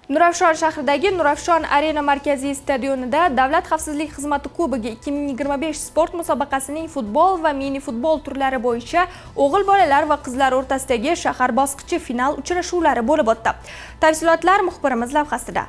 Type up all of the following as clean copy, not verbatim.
Nurafshon shahridagi Nurafshon Arena markaziy stadionida Davlat xavfsizlik xizmati kubogi 2025 sport musobaqasining futbol va mini futbol turlari bo'yicha o'g'il bolalar va qizlar o'rtasidagi shahar bosqichi final uchrashuvlari bo'lib o'tdi. Tafsilotlar muxbirimiz lavhasida.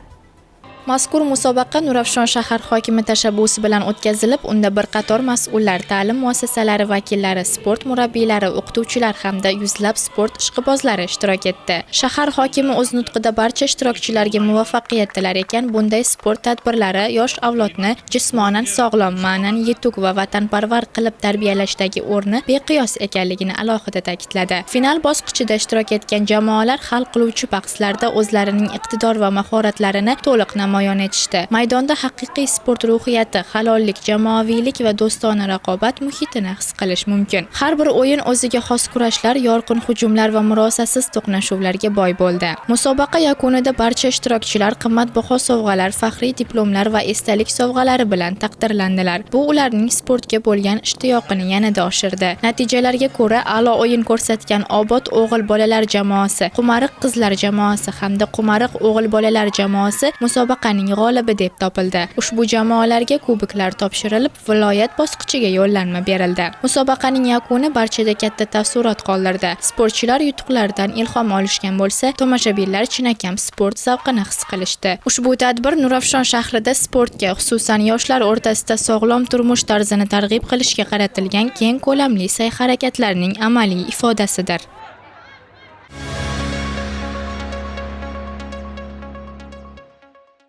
Mazkur musobaqa Nurafshon shahar hokimi tashabbusi bilan o'tkazilib, unda bir qator mas'ullar, ta'lim muassasalari vakillari, sport murabbiylari, o'qituvchilar hamda yuzlab sport ishqibozlari ishtirok etdi. Shahar hokimi o'z nutqida barcha ishtirokchilarga muvaffaqiyat tilar ekan, bunday sport tadbirlari yosh avlodni jismonan sog'lom, ma'nan yetuk va vatanparvar qilib tarbiyalashdagi o'rni beqiyos ekanligini alohida ta'kidladi. Final bosqichida ishtirok etgan jamoalar hal qiluvchi bahslarda o'zlarining iqtidor va mahoratlarini to'liq namoyon etishdi. Maydonda haqiqiy sport ruhiyati, halollik, jamoaviylik va do'stona raqobat muhitini his qilish mumkin. Har bir o'yin o'ziga xos kurashlar, yorqin hujumlar va murosasiz to'qnashuvlarga boy bo'ldi. Musobaqa yakunida barcha ishtirokchilar qimmatbaho sovg'alar, faxriy diplomlar va esdalik sovg'alari bilan taqdirlandilar. Bu ularning sportga bo'lgan ishtiyoqini yanada oshirdi. Natijalarga ko'ra, a'lo o'yin ko'rsatgan Obod o'g'il bolalar jamoasi, Qumariq qizlar jamoasi hamda Qumariq o'g'il bolalar jamoasi musobaqaning g'olibi deb topildi. Ushbu jamoalarga kuboklar topshirilib, viloyat bosqichiga yo'llanma berildi. Musobaqaning yakuni barchada katta taassurot qoldirdi. Sportchilar yutuqlaridan ilhom olishgan bo'lsa, tomoshabinlar chinakam sport zavqini his qilishdi. Ushbu tadbir Nurafshon shahrida sportga, xususan yoshlar o'rtasida sog'lom turmush tarzini targ'ib qilishga qaratilgan keng ko'lamli sa'y-harakatlarning amaliy ifodasidir.